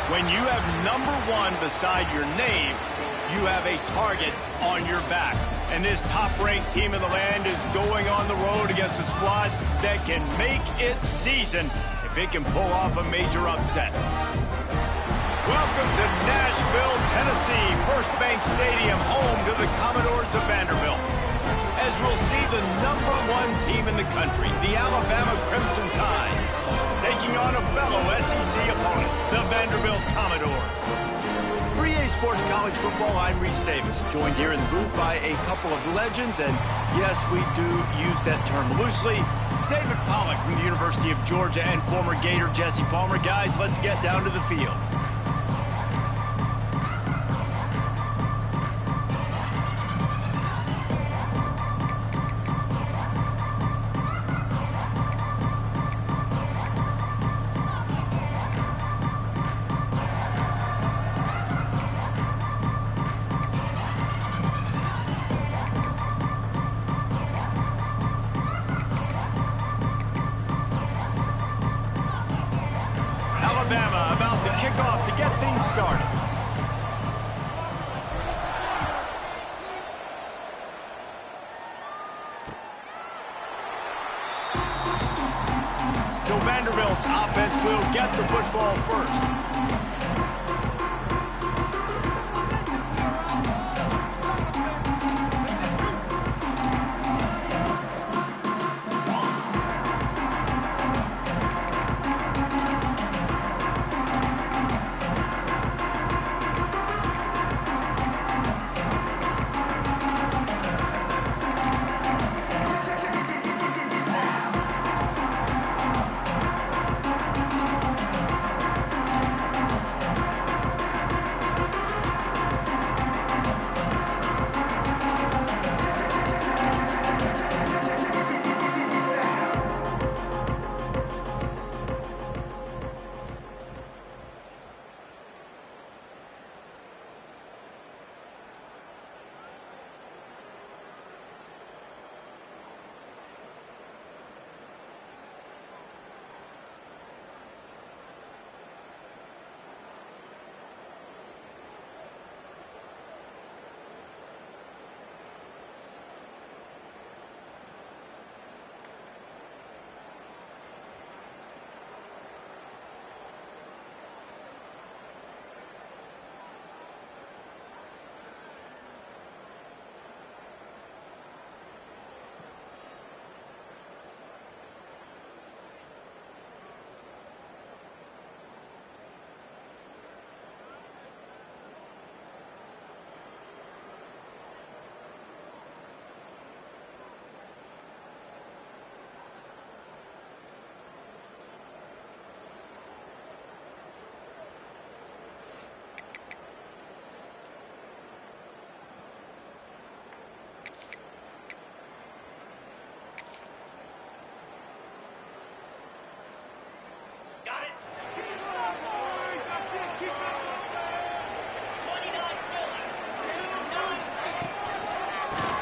When you have #1 beside your name, you have a target on your back. And this top-ranked team in the land is going on the road against a squad that can make its season if it can pull off a major upset. Welcome to Nashville, Tennessee, First Bank Stadium, home to the Commodores of Vanderbilt. As we'll see the #1 team in the country, the Alabama Crimson Tide, taking on a fellow SEC opponent, the Vanderbilt Commodores. For EA Sports College Football, I'm Reese Davis, joined here in the booth by a couple of legends, and yes, we do use that term loosely. David Pollack from the University of Georgia and former Gator Jesse Palmer. Guys, let's get down to the field. Alabama about to kick off to get things started. So Vanderbilt's offense will get the football first.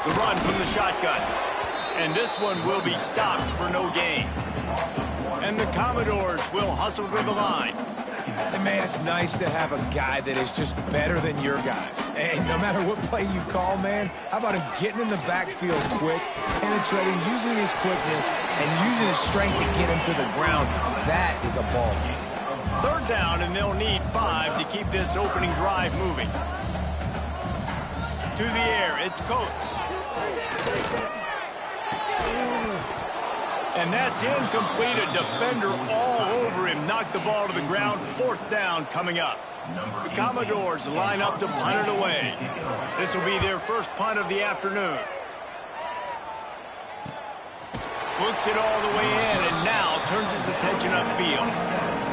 The run from the shotgun. And this one will be stopped for no gain. And the Commodores will hustle to the line. And man, it's nice to have a guy that is just better than your guys. And no matter what play you call, man, how about him getting in the backfield quick, penetrating, using his quickness, and using his strength to get him to the ground. That is a ball game. Third down, and they'll need 5 to keep this opening drive moving. To the air, it's Coates. And that's incomplete. A defender all over him. Knocked the ball to the ground. 4th down coming up. The Commodores line up to punt it away. This will be their first punt of the afternoon. Looks it all the way in and now turns his attention upfield.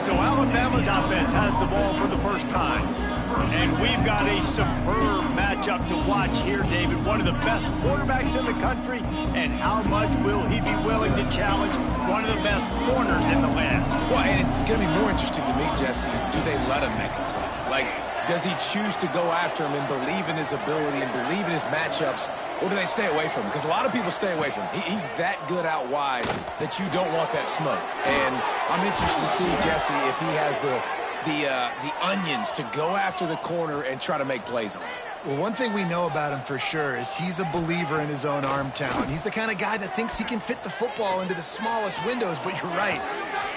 So Alabama's offense has the ball for the first time. And we've got a superb matchup to watch here, David. One of the best quarterbacks in the country. And how much will he be willing to challenge one of the best corners in the land? Well, and it's going to be more interesting to me, Jesse. Do they let him make a play? Like, does he choose to go after him and believe in his ability and believe in his matchups? Or do they stay away from him? Because a lot of people stay away from him. He's that good out wide that you don't want that smoke. And I'm interested to see, Jesse, if he has the the onions to go after the corner and try to make plays on it. Well, one thing we know about him for sure is he's a believer in his own arm talent. He's the kind of guy that thinks he can fit the football into the smallest windows, but you're right.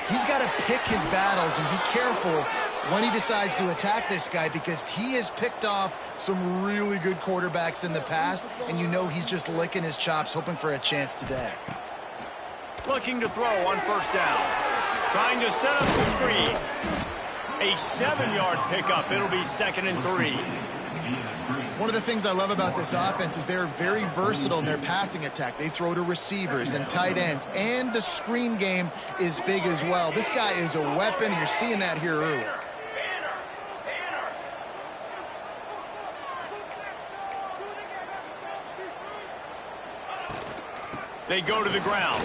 He's got to pick his battles and be careful when he decides to attack this guy, because he has picked off some really good quarterbacks in the past, and you know he's just licking his chops, hoping for a chance today. Looking to throw on first down. Trying to set up the screen. A 7-yard pickup. It'll be 2nd and 3. One of the things I love about this offense is they're very versatile in their passing attack. They throw to receivers and tight ends, and the screen game is big as well. This guy is a weapon. You're seeing that here early. They go to the ground.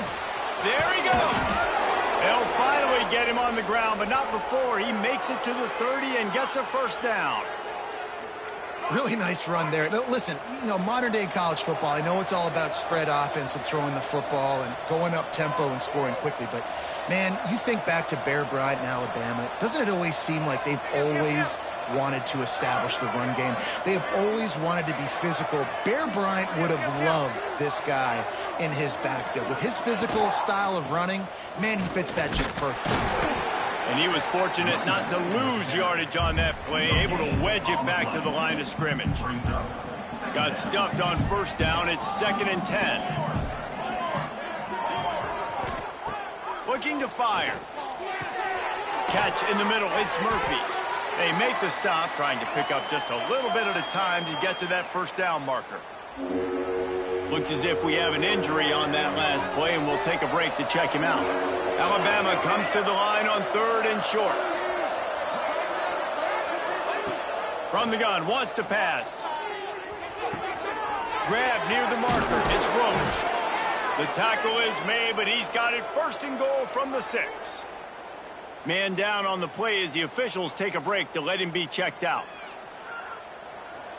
There he goes. They'll finally get him on the ground, but not before he makes it to the 30 and gets a first down. Really nice run there. Now, listen, you know, modern-day college football, I know it's all about spread offense and throwing the football and going up tempo and scoring quickly, but, man, you think back to Bear Bryant in Alabama, doesn't it always seem like they've always wanted to establish the run game? They have always wanted to be physical. Bear Bryant would have loved this guy in his backfield. With his physical style of running, man, he fits that just perfect. And he was fortunate not to lose yardage on that play, able to wedge it back to the line of scrimmage. Got stuffed on first down. It's 2nd and 10. Looking to fire. Catch in the middle. It's Murphy. They make the stop, trying to pick up just a little bit at a time to get to that first down marker. Looks as if we have an injury on that last play, and we'll take a break to check him out. Alabama comes to the line on 3rd and short. From the gun, wants to pass. Grab near the marker. It's Roach. The tackle is made, but he's got it 1st and goal from the 6. Man down on the play as the officials take a break to let him be checked out.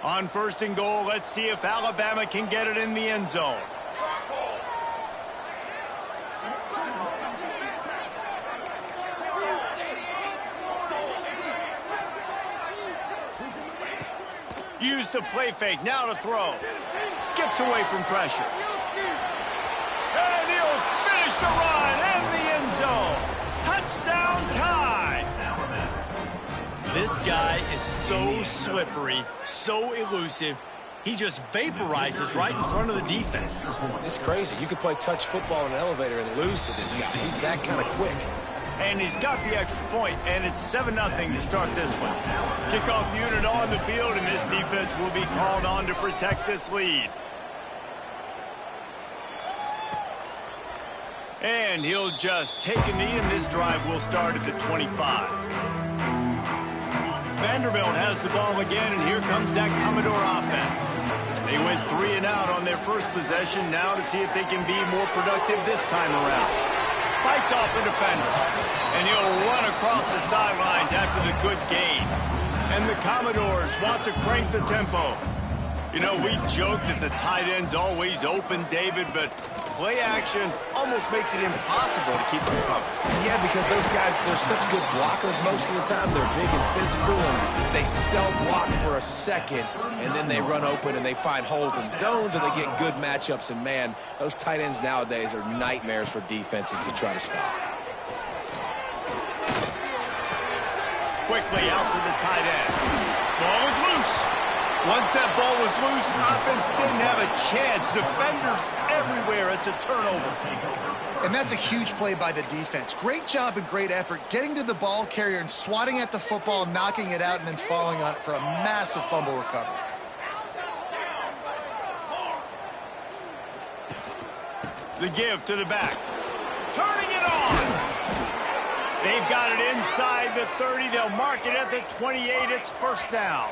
On 1st and goal, let's see if Alabama can get it in the end zone. Use the play fake, now to throw. Skips away from pressure. And he'll finish the run in the end zone. Touchdown tie. This guy is so slippery, so elusive. He just vaporizes right in front of the defense. It's crazy. You could play touch football in an elevator and lose to this guy. He's that kind of quick. And he's got the extra point, and it's 7-0 to start this one. Kickoff unit on the field, and this defense will be called on to protect this lead. And he'll just take a knee, and this drive will start at the 25. Vanderbilt has the ball again, and here comes that Commodore offense. They went 3 and out on their first possession, now to see if they can be more productive this time around. Fights off a defender, and he'll run across the sidelines after the good gain. And the Commodores want to crank the tempo. You know, we joke that the tight end's always open, David, but play action almost makes it impossible to keep them covered. Yeah, because those guys, they're such good blockers most of the time. They're big and physical, and they self-block for a second, and then they run open and they find holes in zones, and they get good matchups. And, man, those tight ends nowadays are nightmares for defenses to try to stop. Quickly out to the tight end. Ball is loose. Once that ball was loose, offense didn't have a chance. Defenders everywhere. It's a turnover. And that's a huge play by the defense. Great job and great effort getting to the ball carrier and swatting at the football, knocking it out, and then falling on it for a massive fumble recovery. The give to the back. Turning it on. They've got it inside the 30. They'll mark it at the 28. It's first down.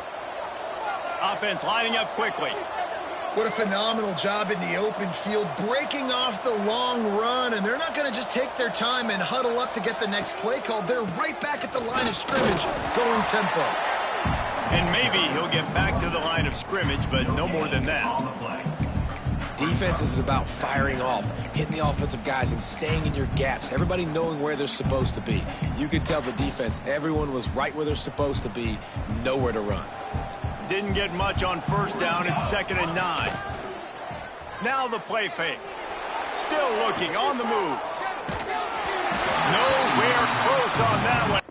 Offense lining up quickly. What a phenomenal job in the open field, breaking off the long run, and they're not going to just take their time and huddle up to get the next play called. They're right back at the line of scrimmage, going tempo. And maybe he'll get back to the line of scrimmage, but no more than that. Defense is about firing off, hitting the offensive guys, and staying in your gaps. Everybody knowing where they're supposed to be. You could tell the defense, everyone was right where they're supposed to be, nowhere to run. Didn't get much on first down. It's 2nd and 9. Now the play fake. Still looking on the move. Nowhere close on that one.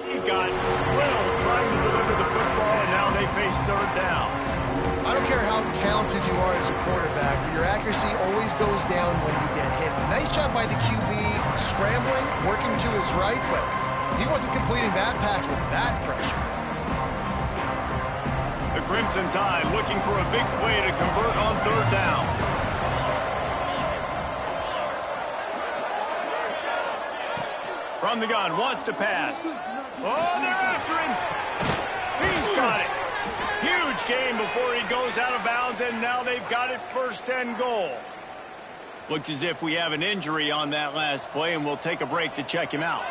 He got drilled trying to deliver the football, and now they face 3rd down. I don't care how talented you are as a quarterback, but your accuracy always goes down when you get hit. Nice job by the QB scrambling, working to his right, but he wasn't completing that pass with that pressure. The Crimson Tide looking for a big play to convert on 3rd down. From the gun, wants to pass. Oh, they're after him. He's got it. Huge gain before he goes out of bounds, and now they've got it 1st and goal. Looks as if we have an injury on that last play, and we'll take a break to check him out.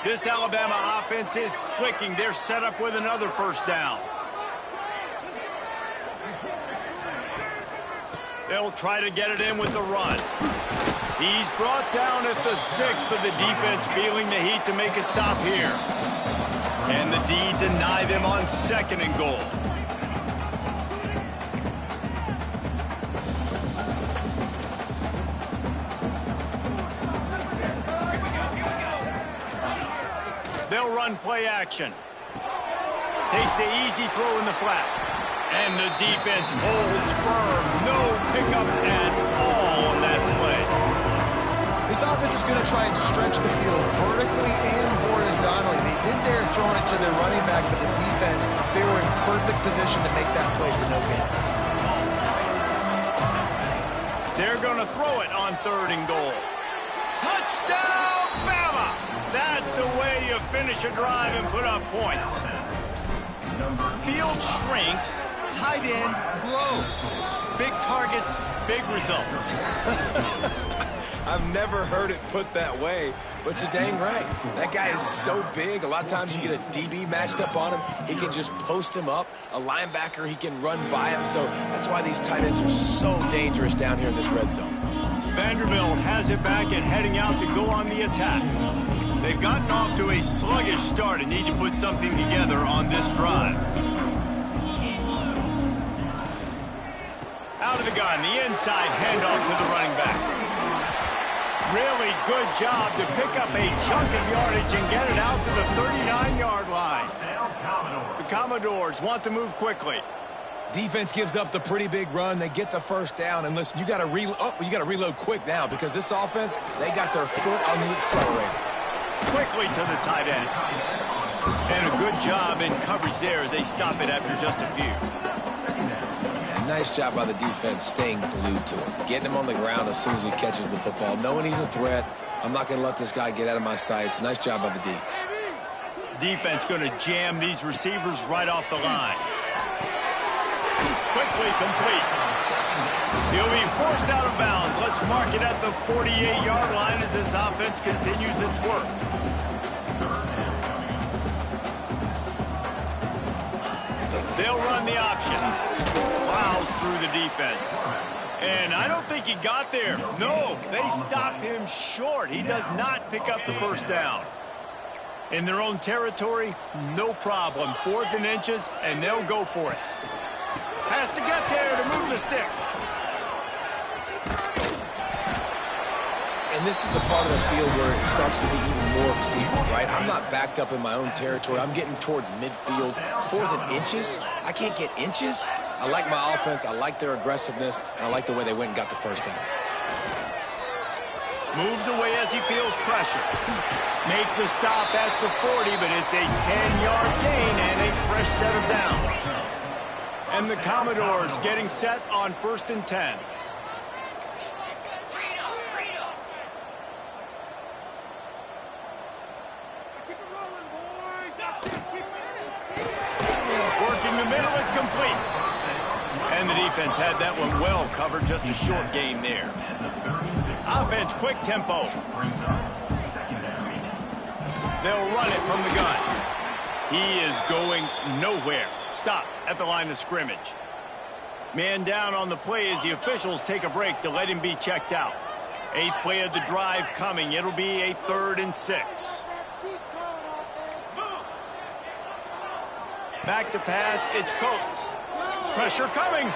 This Alabama offense is clicking. They're set up with another 1st down. They'll try to get it in with the run. He's brought down at the 6, but the defense feeling the heat to make a stop here. And the D deny them on 2nd and goal. They'll run play action. Takes the easy throw in the flat. And the defense holds firm. No pickup at all on that play. This offense is going to try and stretch the field vertically and horizontally. They did their throwing it to their running back, but the defense, they were in perfect position to make that play for no gain. They're going to throw it on 3rd and goal. Touchdown, Bama! That's the way you finish a drive and put up points. Field shrinks, tight end grows. Big targets, big results. I've never heard it put that way, but you're dang right. That guy is so big. A lot of times you get a DB matched up on him. He can just post him up. A linebacker, he can run by him. So that's why these tight ends are so dangerous down here in this red zone. Vanderbilt has it back and heading out to go on the attack. They've gotten off to a sluggish start and need to put something together on this drive. Out of the gun, the inside handoff to the running back. Really good job to pick up a chunk of yardage and get it out to the 39-yard line. The Commodores want to move quickly. Defense gives up the pretty big run. They get the 1st down. And listen, you got to reload quick now because this offense, they got their foot on the accelerator. Quickly to the tight end. And a good job in coverage there as they stop it after just a few. Nice job by the defense staying glued to him. Getting him on the ground as soon as he catches the football. Knowing he's a threat, I'm not going to let this guy get out of my sights. Nice job by the D. Defense going to jam these receivers right off the line. Quickly complete. He'll be forced out of bounds. Let's mark it at the 48-yard line as this offense continues its work. They'll run the option. Plows through the defense. And I don't think he got there. No, they stop him short. He does not pick up the 1st down. In their own territory, no problem. 4th and inches, and they'll go for it. Has to get there to move the sticks. And this is the part of the field where it starts to be even more clear, right? I'm not backed up in my own territory. I'm getting towards midfield. 4th and inches? I can't get inches? I like my offense. I like their aggressiveness. And I like the way they went and got the 1st down. Moves away as he feels pressure. Make the stop at the 40, but it's a 10-yard gain and a fresh set of downs. And the Commodores getting set on 1st and 10. Working the middle, it's complete. And the defense had that one well covered, just a short game there. Offense, quick tempo. They'll run it from the gun. He is going nowhere. Stop at the line of scrimmage. Man down on the play as the officials take a break to let him be checked out. 8th play of the drive coming. It'll be a 3rd and 6. Back to pass. It's Coates. Pressure coming.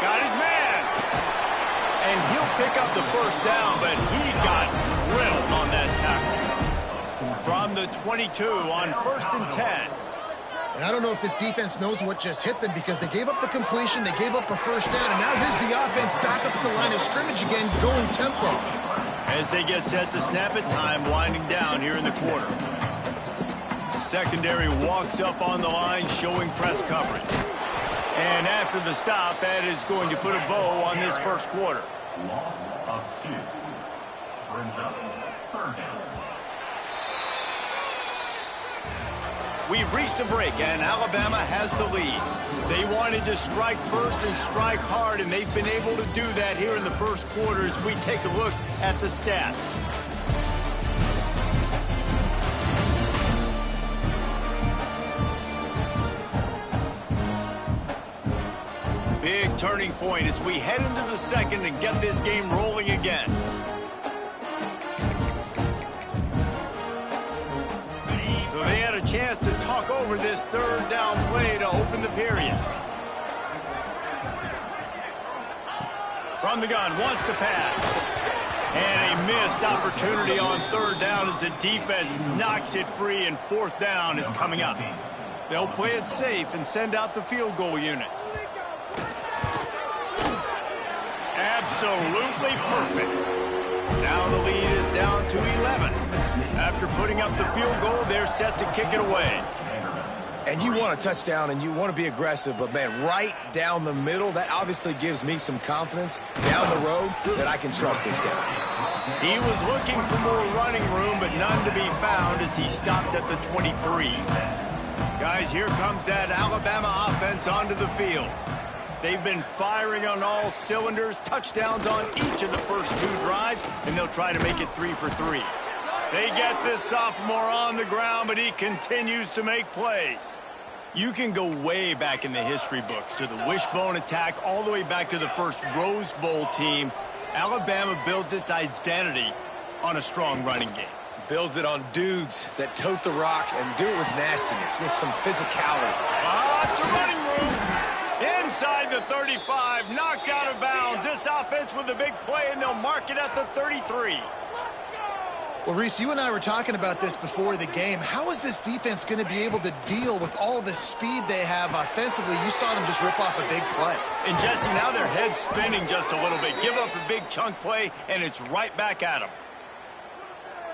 Got his man. And he'll pick up the first down, but he got drilled on that tackle. From the 22 on 1st and 10. And I don't know if this defense knows what just hit them because they gave up the completion, they gave up a first down, and now here's the offense back up at the line of scrimmage again, going tempo. As they get set to snap it, time winding down here in the quarter. Secondary walks up on the line, showing press coverage. And after the stop, that is going to put a bow on this first quarter. Loss of 2. Brings up 3rd down. We've reached a break, and Alabama has the lead. They wanted to strike first and strike hard, and they've been able to do that here in the first quarter as we take a look at the stats. Big turning point as we head into the second and get this game rolling again. So they had a chance to talk over this 3rd down play to open the period. From the gun, wants to pass. And a missed opportunity on 3rd down as the defense knocks it free, and 4th down is coming up. They'll play it safe and send out the field goal unit. Absolutely perfect. Now the lead is down to 11. After putting up the field goal, they're set to kick it away. And you want a touchdown and you want to be aggressive, but man, right down the middle, that obviously gives me some confidence down the road that I can trust this guy. He was looking for more running room, but none to be found as he stopped at the 23. Guys, here comes that Alabama offense onto the field. They've been firing on all cylinders, touchdowns on each of the first 2 drives, and they'll try to make it 3 for 3. They get this sophomore on the ground, but he continues to make plays. You can go way back in the history books to the wishbone attack, all the way back to the first Rose Bowl team. Alabama builds its identity on a strong running game. Builds it on dudes that tote the rock and do it with nastiness, with some physicality. It's a running room. Inside the 35, knocked out of bounds. This offense with a big play, and they'll mark it at the 33. Well, Reese, you and I were talking about this before the game. How is this defense going to be able to deal with all the speed they have offensively? You saw them just rip off a big play. And, Jesse, now their head's spinning just a little bit. Give up a big chunk play, and it's right back at them.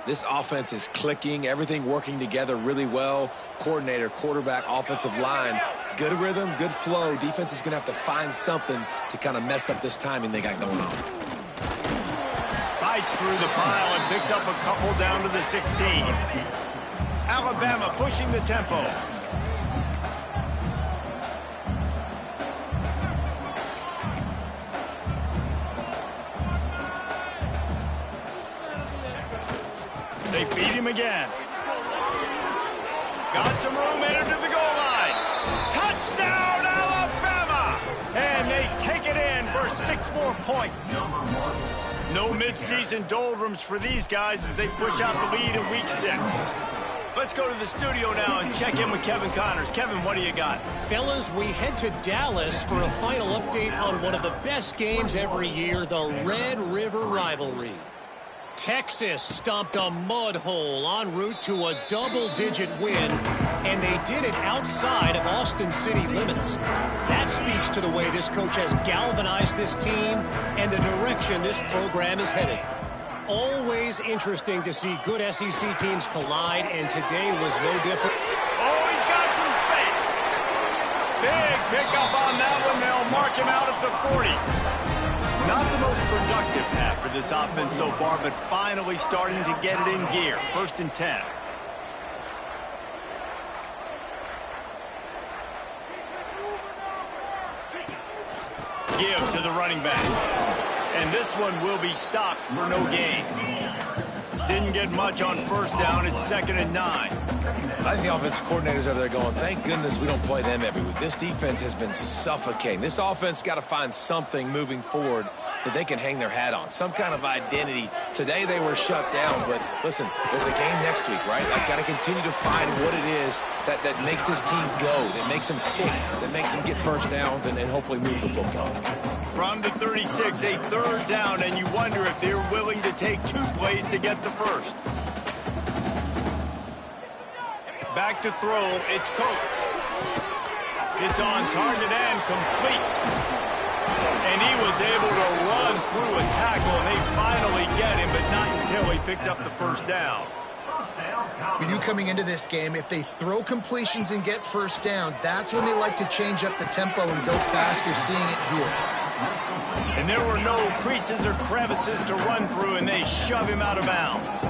This offense is clicking, everything working together really well. Coordinator, quarterback, offensive line, good rhythm, good flow. Defense is going to have to find something to kind of mess up this timing they got going on. Fights through the pile and picks up a couple down to the 16. Alabama pushing the tempo. They feed him again. Got some room, entered to the goal line. Touchdown, Alabama! And they take it in for 6 more points. No midseason doldrums for these guys as they push out the lead in week 6. Let's go to the studio now and check in with Kevin Connors. Kevin, what do you got? Fellas, we head to Dallas for a final update on one of the best games every year, the Red River Rivalry. Texas stomped a mud hole en route to a double-digit win, and they did it outside of Austin city limits. That speaks to the way this coach has galvanized this team and the direction this program is headed. Always interesting to see good SEC teams collide, and today was no different. Oh, he's got some space. Big pickup on that one. They'll mark him out at the 40. Not the most productive half for this offense so far, but finally starting to get it in gear. 1st and 10. Give to the running back. And this one will be stopped for no gain. Didn't get much on first down. It's 2nd and 9. I think the offensive coordinators over there going, thank goodness we don't play them every week. This defense has been suffocating. This offense got to find something moving forward that they can hang their hat on, some kind of identity. Today they were shut down, but listen, there's a game next week, right? Like, got to continue to find what it is that makes this team go, that makes them tick, that makes them get first downs and hopefully move the football. From the 36, a 3rd down, and you wonder if they're willing to take 2 plays to get the first. Back to throw, it's Coates. It's on target and complete. And he was able to run through a tackle, and they finally get him, but not until he picks up the first down. When you coming into this game, if they throw completions and get first downs, that's when they like to change up the tempo and go fast. You're seeing it here. And there were no creases or crevices to run through, and they shove him out of bounds.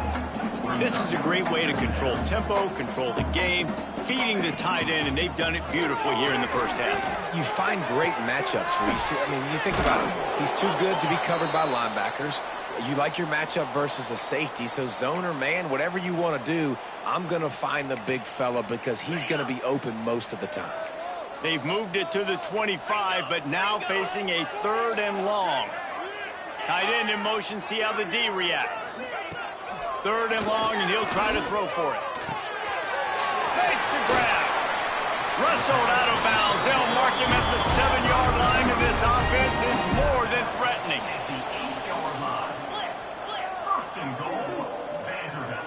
This is a great way to control tempo, control the game, feeding the tight end, and they've done it beautifully here in the first half. You find great matchups where you see, I mean, you think about it. He's too good to be covered by linebackers. You like your matchup versus a safety, so zone or man, whatever you want to do, I'm going to find the big fella because he's going to be open most of the time. They've moved it to the 25, but now facing a 3rd and long. Tight end in motion, see how the D reacts. 3rd and long, and he'll try to throw for it. Makes the grab. Wrestled out of bounds. They'll mark him at the 7-yard line, and this offense is more than threatening. The 8-yard line. First and goal, Vanderbilt.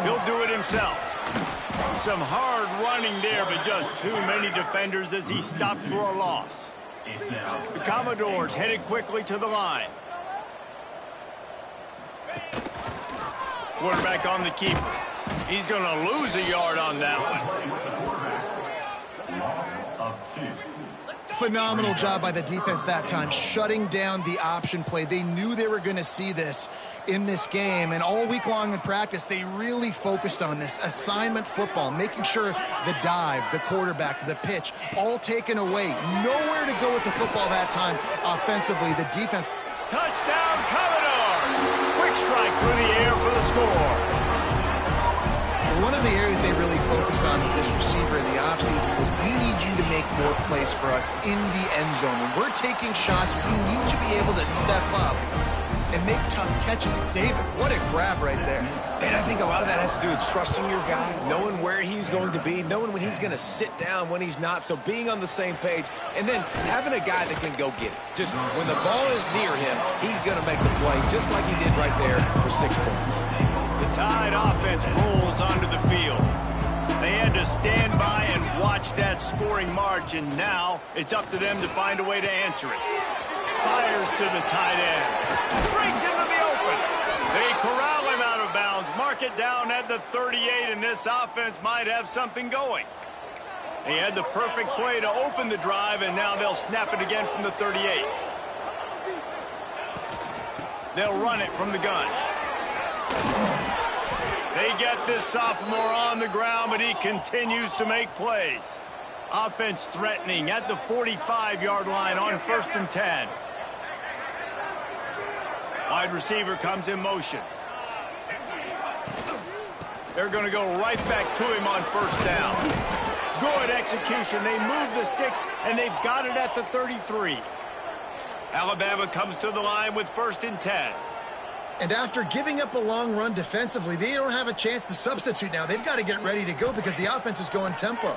He'll do it himself. Some hard running there, but just too many defenders as he stopped for a loss. The Commodores headed quickly to the line. Quarterback on the keeper. He's going to lose a yard on that one. Loss of 2. Phenomenal job by the defense that time, shutting down the option play. They knew they were going to see this in this game, and all week long in practice, they really focused on this assignment football, making sure the dive, the quarterback, the pitch, all taken away. Nowhere to go with the football that time offensively. The defense. Touchdown, Commodores! Quick strike through the air for the score. One of the areas they really focused on with this receiver in the offseason was we need you to make more plays for us in the end zone. When we're taking shots, we need you to be able to step up and make tough catches. David, what a grab right there. And I think a lot of that has to do with trusting your guy, knowing where he's going to be, knowing when he's going to sit down, when he's not, so being on the same page, and then having a guy that can go get it. Just when the ball is near him, he's going to make the play, just like he did right there for 6 points. The Tide offense rolls onto the field. They had to stand by and watch that scoring march, and now it's up to them to find a way to answer it. Fires to the tight end. Breaks into the open. They corral him out of bounds. Mark it down at the 38, and this offense might have something going. They had the perfect play to open the drive, and now they'll snap it again from the 38. They'll run it from the gun. They get this sophomore on the ground, but he continues to make plays. Offense threatening at the 45-yard line on 1st and 10. Wide receiver comes in motion. They're going to go right back to him on 1st down. Good execution. They move the sticks, and they've got it at the 33. Alabama comes to the line with 1st and 10. And after giving up a long run defensively, they don't have a chance to substitute now. They've got to get ready to go because the offense is going tempo.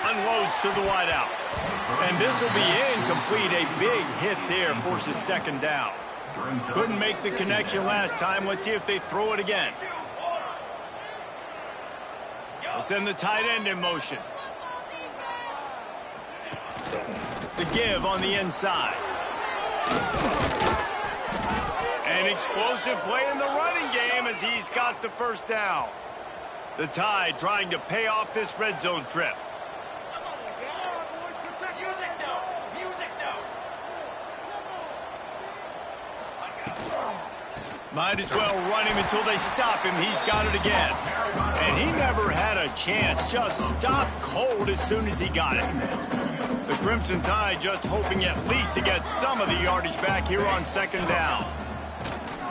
Unloads to the wideout. And this will be incomplete. A big hit there forces 2nd down. Couldn't make the connection last time. Let's see if they throw it again. They'll send the tight end in motion. The give on the inside. An explosive play in the running game as he's got the 1st down. The Tide trying to pay off this red zone trip. Might as well run him until they stop him. He's got it again. And he never had a chance. Just stopped cold as soon as he got it. The Crimson Tide just hoping at least to get some of the yardage back here on 2nd down.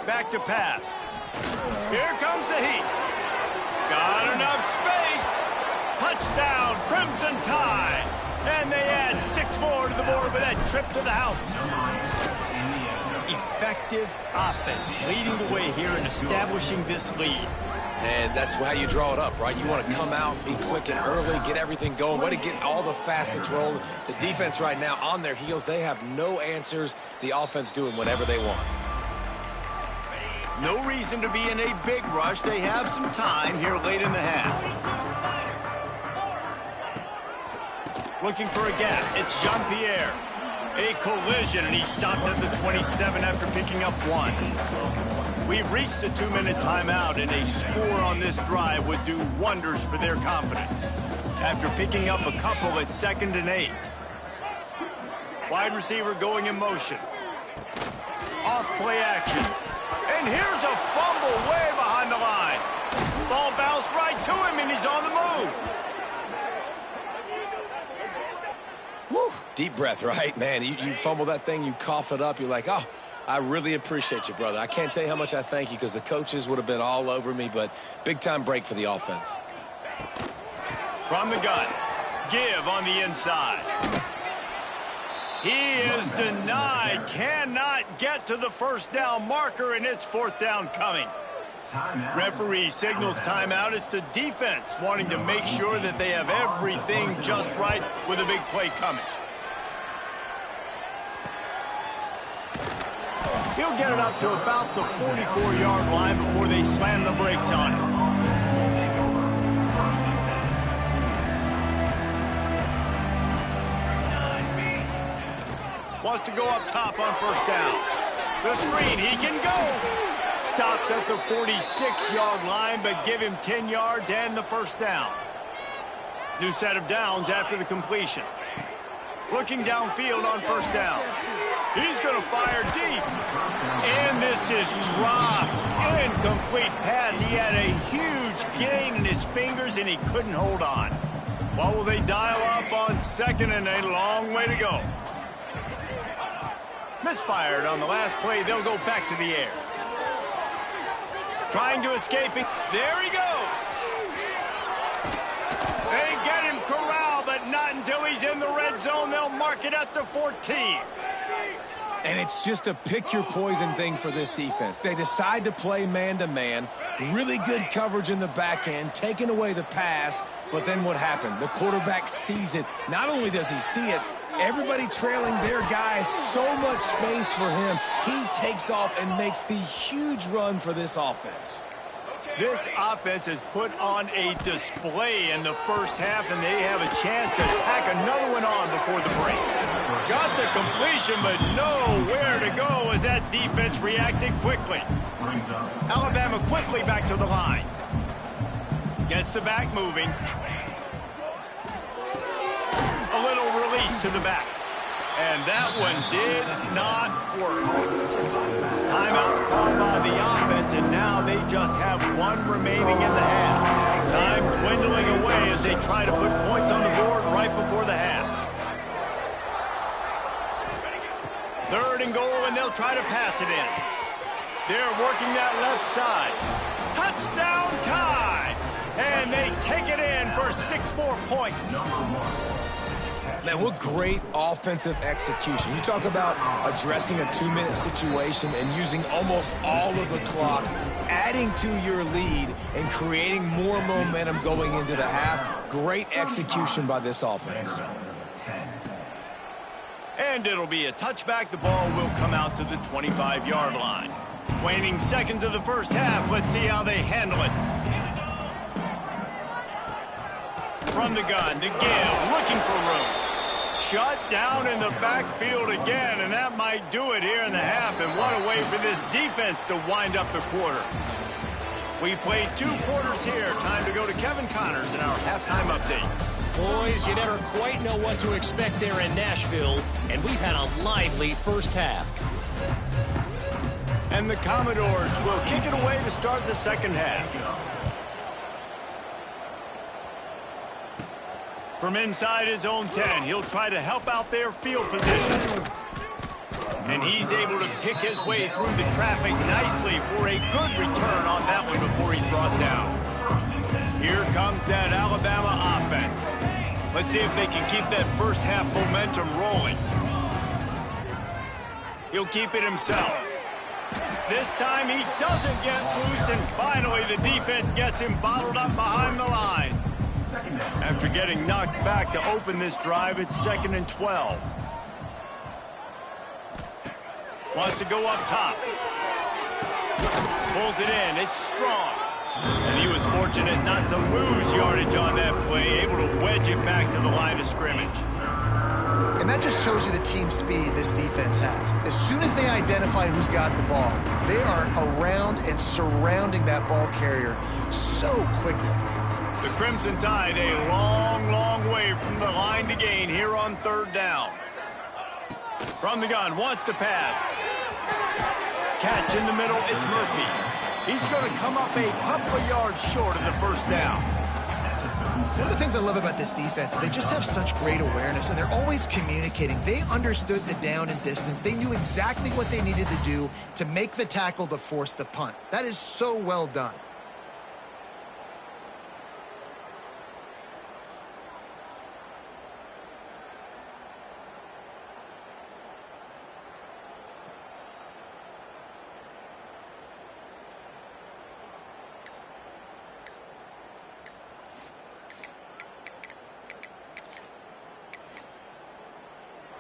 Back to pass. Here comes the heat. Got enough space. Touchdown, Crimson Tide. And they add 6 more to the board with that trip to the house. Effective offense leading the way here and establishing this lead. And that's how you draw it up, right? You want to come out, be clicking early, get everything going, way to get all the facets rolling. The defense right now on their heels, they have no answers. The offense doing whatever they want. No reason to be in a big rush. They have some time here late in the half. Looking for a gap. It's Jean-Pierre. A collision, and he stopped at the 27 after picking up 1. We've reached the 2-minute timeout, and a score on this drive would do wonders for their confidence. After picking up a couple at 2nd and 8. Wide receiver going in motion. Off play action. And here's a fumble way behind the line. Ball bounced right to him, and he's on the move. Woo. Deep breath, right? Man, you fumble that thing, you cough it up, you're like, oh, I really appreciate you, brother. I can't tell you how much I thank you because the coaches would have been all over me, but big-time break for the offense. From the gun, give on the inside. He is denied, cannot get to the first down marker, and it's 4th down coming. Referee signals timeout. It's the defense wanting to make sure that they have everything just right with a big play coming. He'll get it up to about the 44-yard line before they slam the brakes on him. Wants to go up top on 1st down. The screen, he can go. Stopped at the 46-yard line, but give him 10 yards and the 1st down. New set of downs after the completion. Looking downfield on 1st down. He's going to fire deep. And this is dropped. Incomplete pass. He had a huge gain in his fingers, and he couldn't hold on. What will they dial up on 2nd and a long way to go? Misfired on the last play. They'll go back to the air. Trying to escape it. There he goes. They get him corralled, but not until he's in the red zone. They'll mark it at the 14. And it's just a pick-your-poison thing for this defense. They decide to play man-to-man. Really good coverage in the back end, taking away the pass. But then what happened? The quarterback sees it. Not only does he see it, everybody trailing their guy, so much space for him. He takes off and makes the huge run for this offense. This offense has put on a display in the first half, and they have a chance to tack another one on before the break. Got the completion, but nowhere to go as that defense reacted quickly. Alabama quickly back to the line. Gets the back moving. A little release to the back. And that one did not work. Timeout called by the offense, and now they just have 1 remaining in the half. Time dwindling away as they try to put points on the board right before the half. 3rd and goal, and they'll try to pass it in. They're working that left side. Touchdown Tide! And they take it in for 6 more points. Man, what great offensive execution. You talk about addressing a 2-minute situation and using almost all of the clock, adding to your lead and creating more momentum going into the half. Great execution by this offense. And it'll be a touchback. The ball will come out to the 25-yard line. Waning seconds of the first half. Let's see how they handle it. From the gun to give, looking for room. Shut down in the backfield again, and that might do it here in the half. And what a way for this defense to wind up the quarter. We played 2 quarters here. Time to go to Kevin Connors in our halftime update. Boys, you never quite know what to expect there in Nashville, and we've had a lively first half. And the Commodores will kick it away to start the second half. From inside his own 10, he'll try to help out their field position. And he's able to pick his way through the traffic nicely for a good return on that one before he's brought down. Here comes that Alabama offense. Let's see if they can keep that first half momentum rolling. He'll keep it himself. This time he doesn't get loose, and finally the defense gets him bottled up behind the line. After getting knocked back to open this drive, it's 2nd and 12. Wants to go up top. Pulls it in. It's strong. And he was fortunate not to lose yardage on that play, able to wedge it back to the line of scrimmage. And that just shows you the team speed this defense has. As soon as they identify who's got the ball, they are around and surrounding that ball carrier so quickly. The Crimson Tide a long, long way from the line to gain here on 3rd down. From the gun, wants to pass. Catch in the middle, it's Murphy. He's going to come up a couple of yards short of the 1st down. One of the things I love about this defense is they just have such great awareness, and they're always communicating. They understood the down and distance. They knew exactly what they needed to do to make the tackle to force the punt. That is so well done.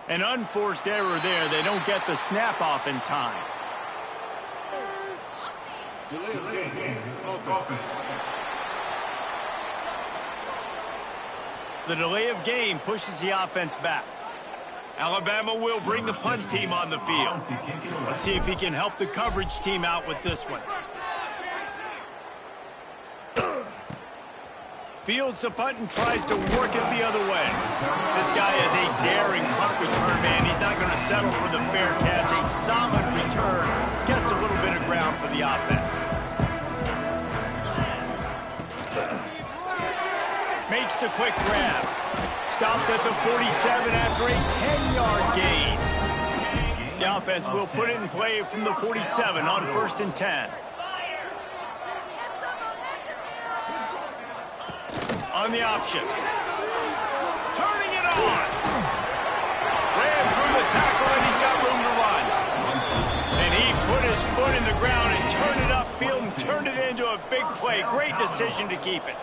An unforced error there. They don't get the snap off in time. The delay of game pushes the offense back. Alabama will bring the punt team on the field. Let's see if he can help the coverage team out with this one. Fields the punt and tries to work it the other way. This guy is a daring punt return man. He's not going to settle for the fair catch. A solid return gets a little bit of ground for the offense. Makes the quick grab. Stopped at the 47 after a 10-yard gain. The offense will put it in play from the 47 on 1st and 10. On the option. Turning it on. Ran through the tackle, and he's got room to run. And he put his foot in the ground and turned it upfield and turned it into a big play. Great decision to keep it.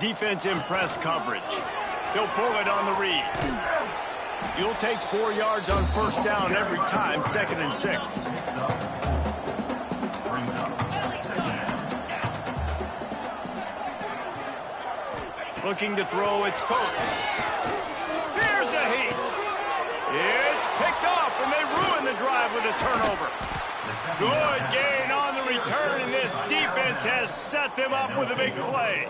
Defense in press coverage. He'll pull it on the read. You'll take 4 yards on 1st down every time, 2nd and 6. Looking to throw, it's Coates. Here's a heat. It's picked off, and they ruin the drive with a turnover. Good gain on the return, and this defense has set them up with a big play.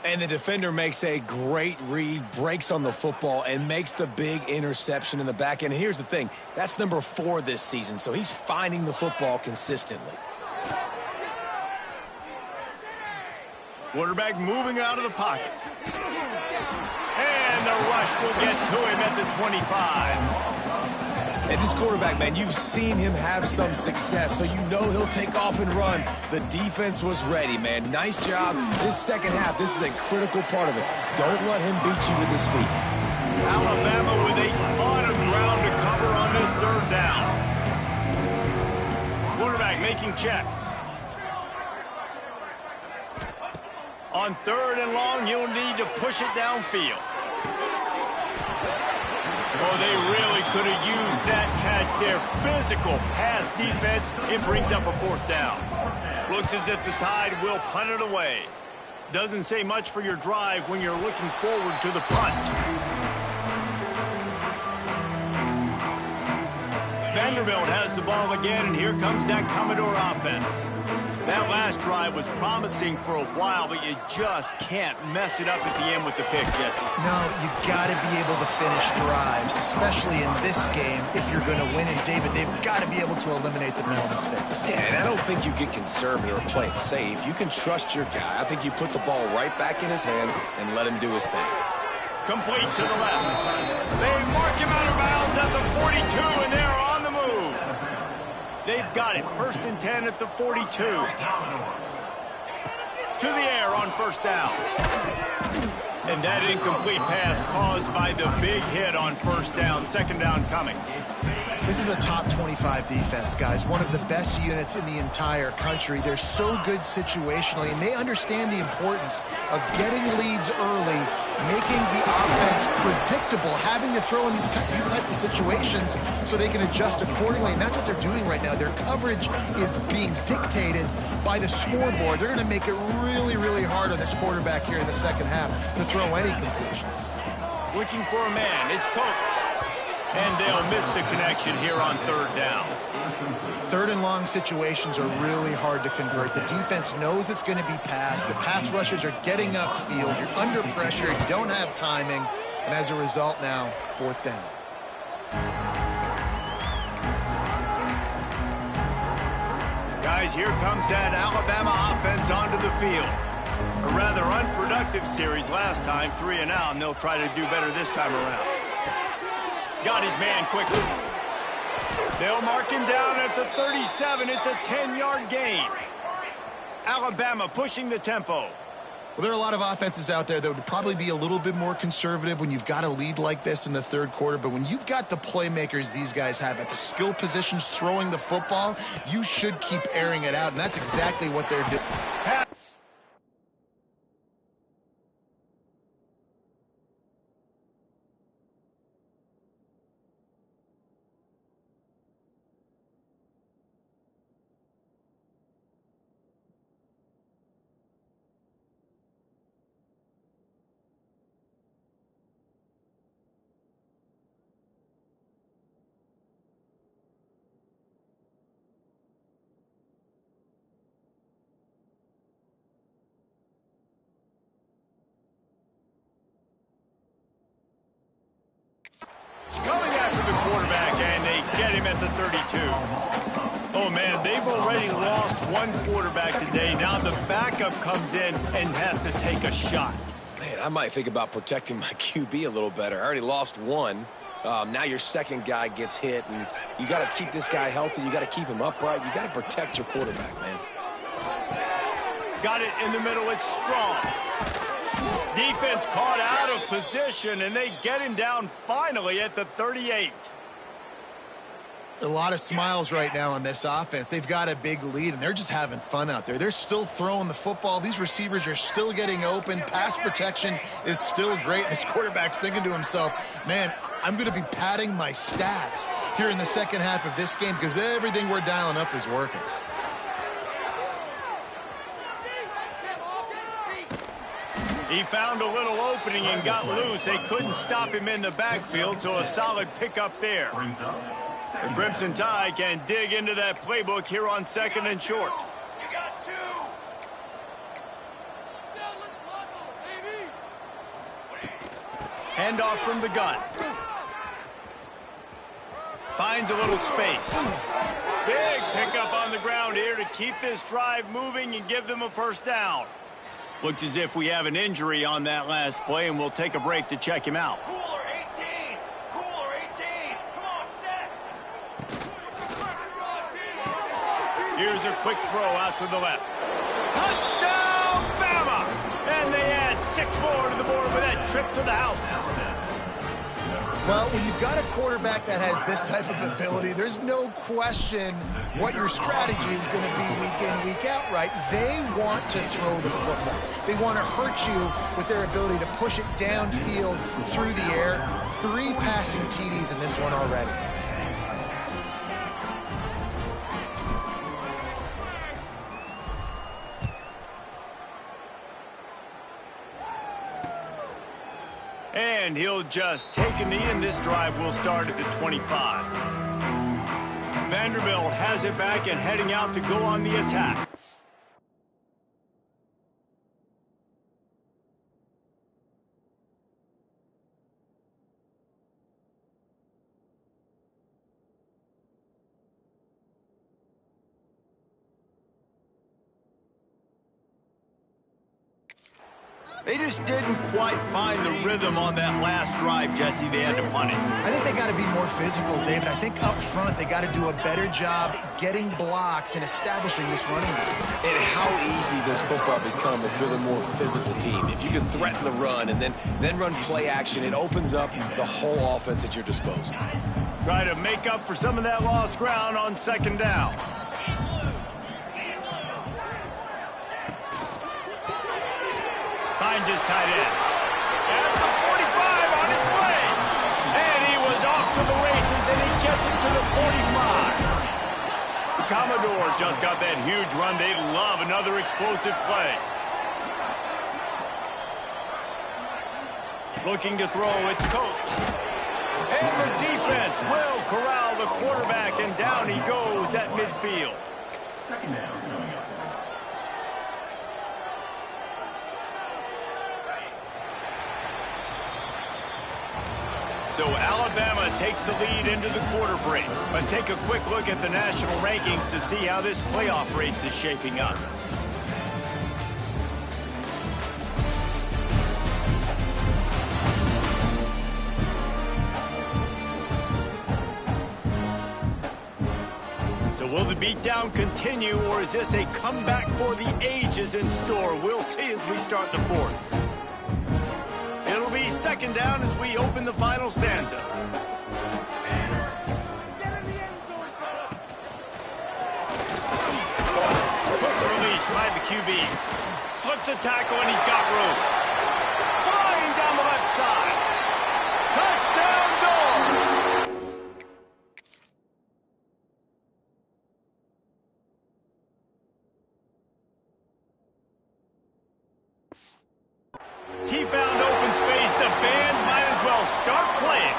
And the defender makes a great read, breaks on the football, and makes the big interception in the back end. And here's the thing, that's number 4 this season, so he's finding the football consistently. Quarterback moving out of the pocket. And the rush will get to him at the 25. And this quarterback, man, you've seen him have some success, so you know he'll take off and run. The defense was ready, man. Nice job. This second half, this is a critical part of it. Don't let him beat you with his feet. Alabama with a ton of ground to cover on this 3rd down. Quarterback making checks. On 3rd and long, you'll need to push it downfield. Oh, they really could have used that catch there. Physical pass defense. It brings up a 4th down. Looks as if the Tide will punt it away. Doesn't say much for your drive when you're looking forward to the punt. Vanderbilt has the ball again, and here comes that Commodore offense. That last drive was promising for a while, but you just can't mess it up at the end with the pick, Jesse. No, you got to be able to finish drives, especially in this game if you're going to win. And, David, they've got to be able to eliminate the mental mistakes. Yeah, and I don't think you get conservative or play it safe. You can trust your guy. I think you put the ball right back in his hands and let him do his thing. Complete to the left. They mark him out of bounds at the 42, and they're on the move. They've got it. 1st and 10 at the 42. To the air on 1st down. And that incomplete pass caused by the big hit on 1st down. 2nd down coming. This is a top 25 defense, guys. One of the best units in the entire country. They're so good situationally, and they understand the importance of getting leads early, making the offense predictable, having to throw in these types of situations so they can adjust accordingly. And that's what they're doing right now. Their coverage is being dictated by the scoreboard. They're going to make it really, really hard on this quarterback here in the second half to throw any completions. Looking for a man. It's Coates. And they'll miss the connection here on 3rd down. 3rd and long situations are really hard to convert. The defense knows it's going to be passed. The pass rushers are getting upfield. You're under pressure. You don't have timing. And as a result now, 4th down. Guys, here comes that Alabama offense onto the field. A rather unproductive series last time, 3 and out, and they'll try to do better this time around. Got his man quickly. They'll mark him down at the 37. It's a 10-yard gain. Alabama pushing the tempo. Well, there are a lot of offenses out there that would probably be a little bit more conservative when you've got a lead like this in the 3rd quarter. But when you've got the playmakers these guys have at the skill positions throwing the football, you should keep airing it out. And that's exactly what they're doing. Coming after the quarterback, and they get him at the 32. Oh, man, they've already lost one quarterback today. Now the backup comes in and has to take a shot. Man, I might think about protecting my QB a little better. I already lost one. Now your second guy gets hit, and you got to keep this guy healthy. You got to keep him upright. You got to protect your quarterback, man. Got it in the middle. It's strong. Defense caught out of position, and they get him down finally at the 38. A lot of smiles right now on this offense. They've got a big lead, and they're just having fun out there. They're still throwing the football. These receivers are still getting open. Pass protection is still great. This quarterback's thinking to himself, man, I'm going to be padding my stats here in the second half of this game because everything we're dialing up is working. He found a little opening and got loose. They couldn't stop him in the backfield, so a solid pickup there. The Crimson Tide can dig into that playbook here on 2nd and short. You got 2. Handoff from the gun. Finds a little space. Big pickup on the ground here to keep this drive moving and give them a 1st down. Looks as if we have an injury on that last play, and we'll take a break to check him out. Cooler 18. Cooler 18. Come on, set. Here's a quick throw out to the left. Touchdown, Bama! And they add 6 more to the board with that trip to the house. Well, when you've got a quarterback that has this type of ability, there's no question what your strategy is going to be week in, week out, right? They want to throw the football. They want to hurt you with their ability to push it downfield through the air. 3 passing TDs in this one already. And he'll just take a knee, and this drive will start at the 25. Vanderbilt has it back and heading out to go on the attack. They just didn't quite find the rhythm on that last drive, Jesse. They had to punt it. I think they got to be more physical, David. I think up front they got to do a better job getting blocks and establishing this running game. And how easy does football become if you're the more physical team? If you can threaten the run and then run play action, it opens up the whole offense at your disposal. Try to make up for some of that lost ground on second down. Finds his tight end. At the 45 on its way. And he was off to the races, and he gets it to the 45. The Commodores just got that huge run. They love another explosive play. Looking to throw, it's Coates. And the defense will corral the quarterback, and down he goes at midfield. Second down coming up. So Alabama takes the lead into the quarter break. Let's take a quick look at the national rankings to see how this playoff race is shaping up. So will the beatdown continue, or is this a comeback for the ages in store? We'll see as we start the fourth. It'll be second down as we open the final stanza. Release by the QB. Slips a tackle and he's got room. Flying down the left side. Touchdown Dogs! He found open space. The band might as well start playing.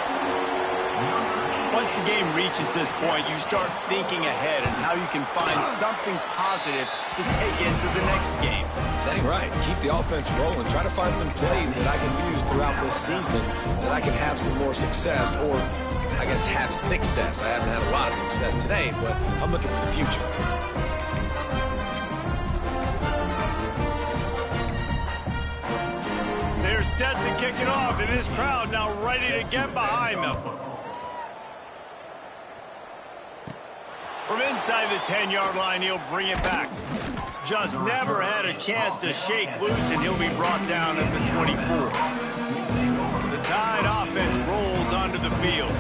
Once the game reaches this point, you start thinking ahead and how you can find something positive to take into the next game. Dang right. Keep the offense rolling. Try to find some plays that I can use throughout this season that I can have some more success, or I guess have success. I haven't had a lot of success today, but I'm looking for the future. They're set to kick it off, and this crowd now ready to get behind them. From inside the 10-yard line, he'll bring it back. Just never had a chance to shake loose, and he'll be brought down at the 24. The Tide offense rolls onto the field.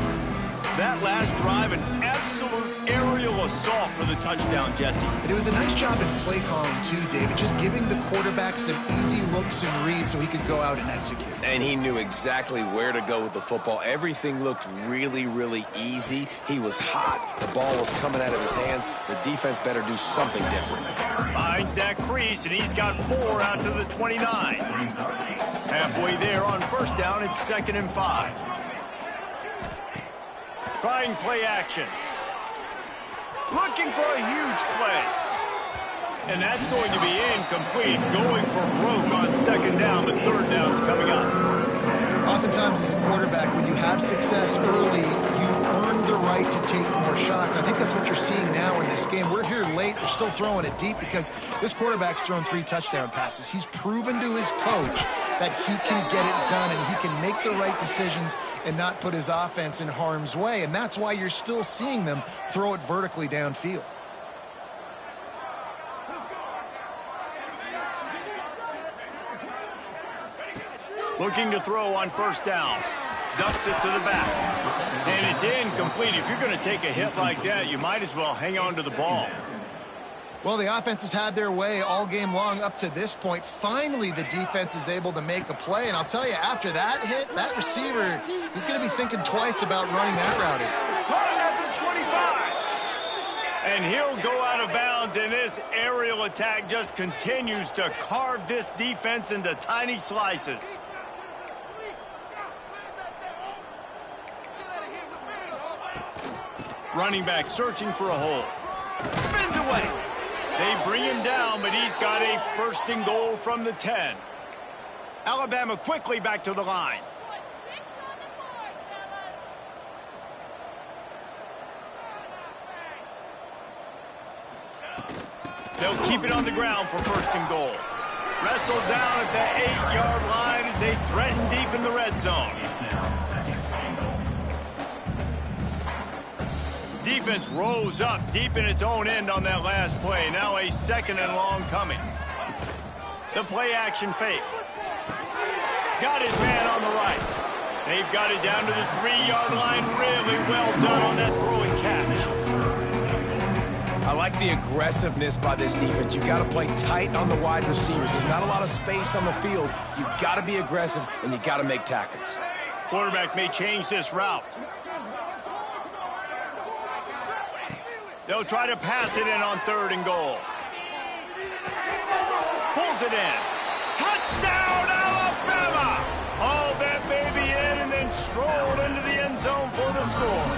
That last drive, an absolute aerial assault for the touchdown, Jesse. And it was a nice job in play calling, too, David. Just giving the quarterback some easy looks and reads so he could go out and execute. And he knew exactly where to go with the football. Everything looked really, really easy. He was hot. The ball was coming out of his hands. The defense better do something different. Finds that crease, and he's got 4 out to the 29. Halfway there on first down, it's 2nd and 5. Trying play action. Looking for a huge play. And that's going to be incomplete. Going for broke on second down, but third down's coming up. Oftentimes as a quarterback, when you have success early, you earn the right to take more shots. I think that's what you're seeing now in this game. We're here late. They're still throwing it deep because this quarterback's thrown 3 touchdown passes. He's proven to his coach that he can get it done and he can make the right decisions and not put his offense in harm's way. And that's why you're still seeing them throw it vertically downfield. Looking to throw on first down. Ducks it to the back. And it's incomplete. If you're going to take a hit like that, you might as well hang on to the ball. Well, the offense has had their way all game long up to this point. Finally, the defense is able to make a play. And I'll tell you, after that hit, that receiver, he's going to be thinking twice about running that route. Caught at the 25. And he'll go out of bounds, and this aerial attack just continues to carve this defense into tiny slices. Running back searching for a hole. Spins away. They bring him down, but he's got a 1st and goal from the 10. Alabama quickly back to the line. They'll keep it on the ground for 1st and goal. Wrestled down at the 8-yard line as they threaten deep in the red zone. Defense rose up deep in its own end on that last play. Now a 2nd and long coming. The play action fake. Got his man on the right. They've got it down to the 3-yard line. Really well done on that throw and catch. I like the aggressiveness by this defense. You've got to play tight on the wide receivers. There's not a lot of space on the field. You've got to be aggressive, and you've got to make tackles. Quarterback may change this route. They'll try to pass it in on 3rd and goal. Pulls it in. Touchdown, Alabama! Hauled that baby in and then strolled into the end zone for the score.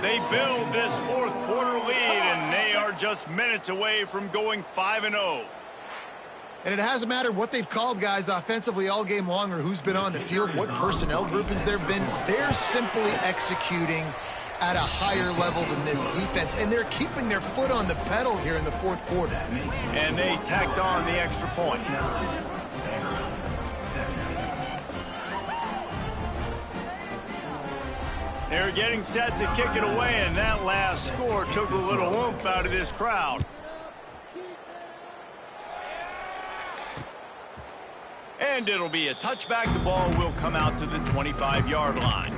They build this 4th quarter lead, and they are just minutes away from going 5-0. And it hasn't mattered what they've called guys offensively all game long or who's been on the field, what personnel groupings there have been. They're simply executing at a higher level than this defense, and they're keeping their foot on the pedal here in the 4th quarter. And they tacked on the extra point. They're getting set to kick it away, and that last score took a little oomph out of this crowd. And it'll be a touchback. The ball will come out to the 25-yard line.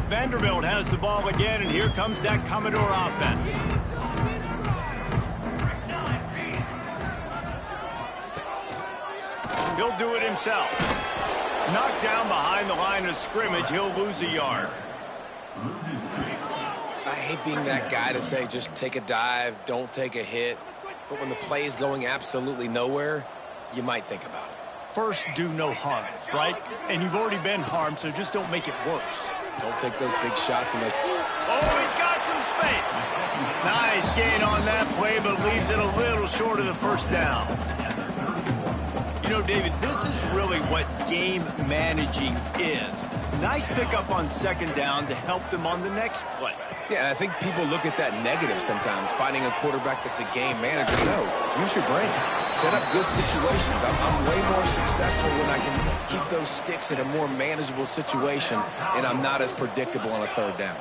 Vanderbilt has the ball again, and here comes that Commodore offense. He'll do it himself. Knocked down behind the line of scrimmage. He'll lose a yard. I hate being that guy to say just take a dive, don't take a hit. But when the play is going absolutely nowhere, you might think about it. First, do no harm, right? And you've already been harmed, so just don't make it worse. Don't take those big shots in the... Oh, he's got some space. Nice gain on that play, but leaves it a little short of the 1st down. You know, David, this is really what game managing is. Nice pickup on 2nd down to help them on the next play. Yeah, I think people look at that negative sometimes, finding a quarterback that's a game manager. No, use your brain. Set up good situations. I'm way more successful when I can keep those sticks in a more manageable situation, and I'm not as predictable on a 3rd down.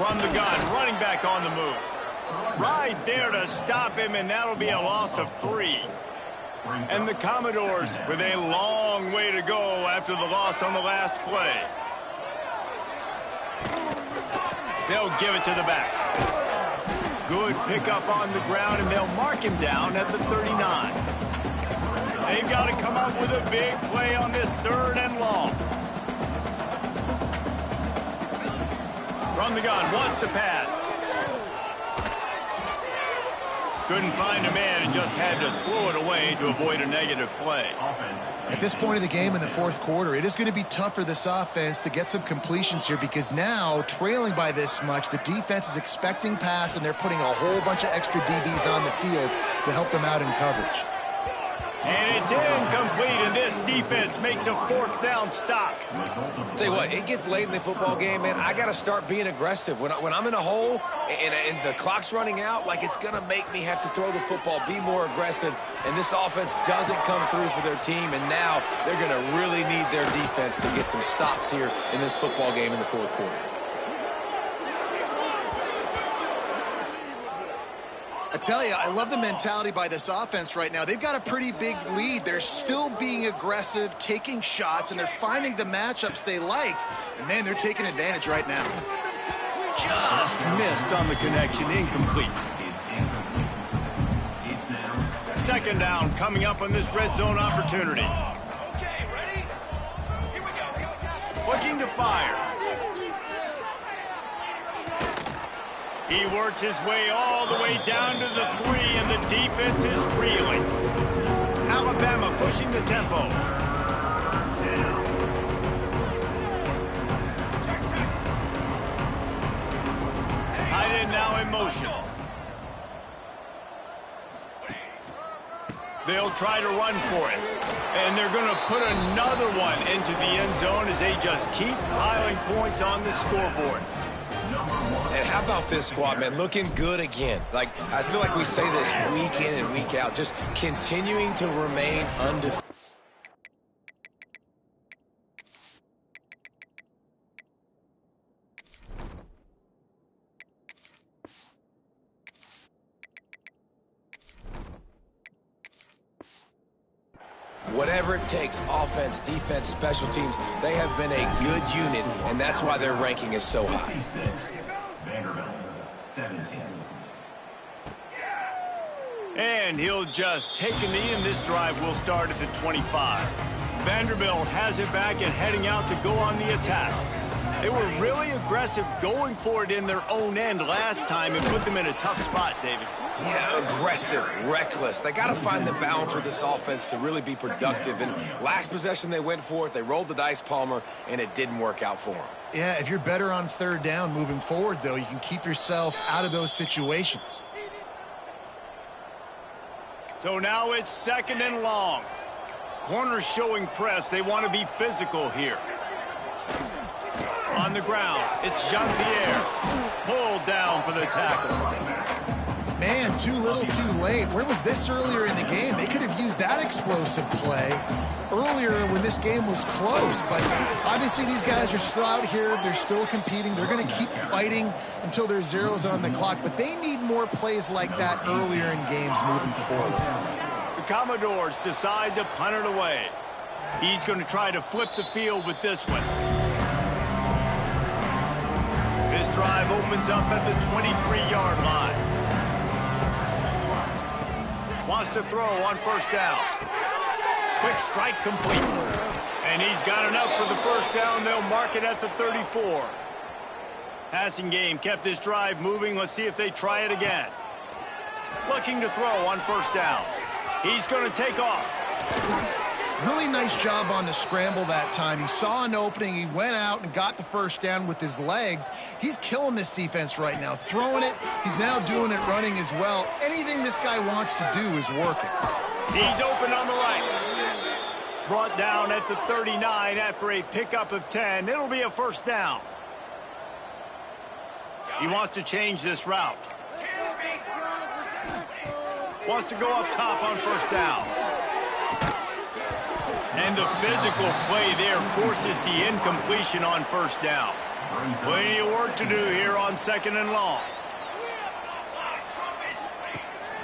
From the gun, running back on the move. Right there to stop him, and that'll be a loss of 3. And the Commodores with a long way to go after the loss on the last play. They'll give it to the back. Good pickup on the ground, and they'll mark him down at the 39. They've got to come up with a big play on this 3rd and long. From the gun, wants to pass. Couldn't find a man and just had to throw it away to avoid a negative play. At this point of the game in the 4th quarter, it is going to be tough for this offense to get some completions here because now, trailing by this much, the defense is expecting pass, and they're putting a whole bunch of extra DBs on the field to help them out in coverage. And it's incomplete, and this defense makes a 4th down stop. Tell you what, it gets late in the football game, man. I got to start being aggressive. When I'm in a hole and the clock's running out, like, it's going to make me have to throw the football, be more aggressive, and this offense doesn't come through for their team, and now they're going to really need their defense to get some stops here in this football game in the 4th quarter. I tell you, I love the mentality by this offense right now. They've got a pretty big lead. They're still being aggressive, taking shots, and they're finding the matchups they like. And, man, they're taking advantage right now. Just missed on the connection, incomplete. 2nd down coming up on this red zone opportunity. Okay, ready? Here we go. Looking to fire. He works his way all the way down to the 3, and the defense is reeling. Alabama pushing the tempo. Tight end now in motion. They'll try to run for it. And they're going to put another one into the end zone as they just keep piling points on the scoreboard. And how about this squad, man? Looking good again. Like, I feel like we say this week in and week out, just continuing to remain undefeated. Whatever it takes, offense, defense, special teams, they have been a good unit, and that's why their ranking is so high. Vanderbilt, 17. And he'll just take a knee, and this drive will start at the 25. Vanderbilt has it back and heading out to go on the attack. They were really aggressive going for it in their own end last time and put them in a tough spot, David. Yeah, aggressive, reckless. They got to find the balance with this offense to really be productive. And last possession, they went for it. They rolled the dice, Palmer, and it didn't work out for them. Yeah, if you're better on third down moving forward, though, you can keep yourself out of those situations. So now it's 2nd and long. Corners showing press. They want to be physical here. On the ground, it's Jean-Pierre. Pulled down for the tackle. Man, too little, too late. Where was this earlier in the game? They could have used that explosive play earlier when this game was close. But obviously these guys are still out here. They're still competing. They're going to keep fighting until there's zeros on the clock. But they need more plays like that earlier in games moving forward. The Commodores decide to punt it away. He's going to try to flip the field with this one. This drive opens up at the 23-yard line. Wants to throw on 1st down. Quick strike complete. And he's got enough for the 1st down. They'll mark it at the 34. Passing game kept this drive moving. Let's see if they try it again. Looking to throw on 1st down. He's going to take off. Really nice job on the scramble that time. He saw an opening. He went out and got the 1st down with his legs. He's killing this defense right now. Throwing it. He's now doing it running as well. Anything this guy wants to do is working. He's open on the right. Brought down at the 39 after a pickup of 10. It'll be a 1st down. He wants to change this route. Wants to go up top on 1st down. And the physical play there forces the incompletion on 1st down. Plenty of work to do here on 2nd and long.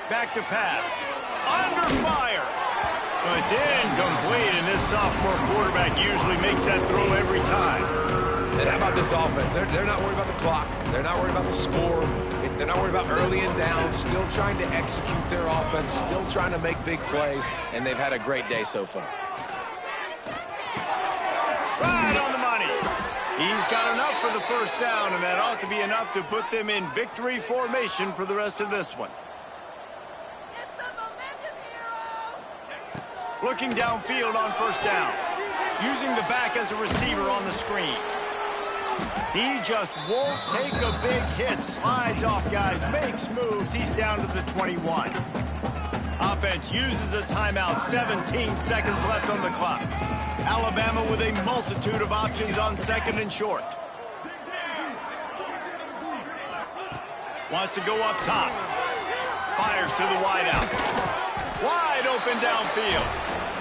Back to pass. Under fire. It's incomplete, and this sophomore quarterback usually makes that throw every time. And how about this offense? They're not worried about the clock. They're not worried about the score. They're not worried about early and down. Still trying to execute their offense. Still trying to make big plays, and they've had a great day so far. Right on the money. He's got enough for the 1st down, and that ought to be enough to put them in victory formation for the rest of this one. Looking downfield on 1st down. Using the back as a receiver on the screen. He just won't take a big hit. Slides off guys, makes moves. He's down to the 21. Offense uses a timeout. 17 seconds left on the clock. Alabama with a multitude of options on 2nd and short. Wants to go up top. Fires to the wideout. Wide open downfield.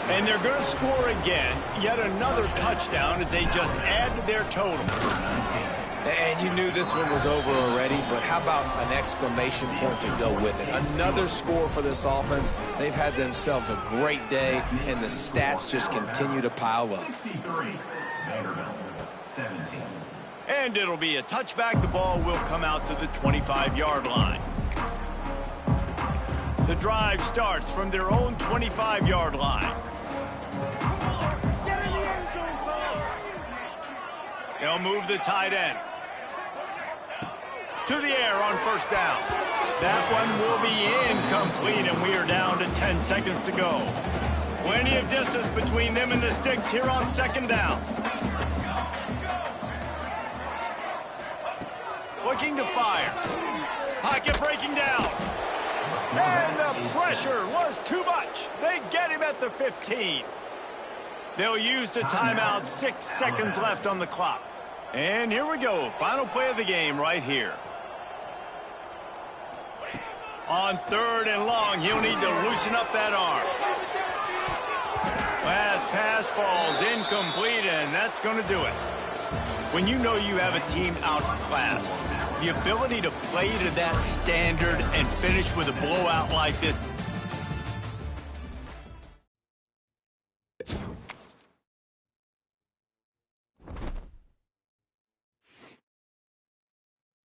And they're going to score again. Yet another touchdown as they just add to their total. And you knew this one was over already, but how about an exclamation point to go with it? Another score for this offense. They've had themselves a great day, and the stats just continue to pile up. 63, Vanderbilt, 17. And it'll be a touchback. The ball will come out to the 25-yard line. The drive starts from their own 25-yard line. They'll move the tight end. To the air on 1st down. That one will be incomplete, and we are down to 10 seconds to go. Plenty of distance between them and the sticks here on 2nd down. Looking to fire. Pocket breaking down. And the pressure was too much. They get him at the 15. They'll use the timeout. 6 seconds left on the clock. And here we go. Final play of the game right here. On 3rd and long, he'll need to loosen up that arm. Last pass falls incomplete, and that's going to do it. When you know you have a team outclassed, the ability to play to that standard and finish with a blowout like this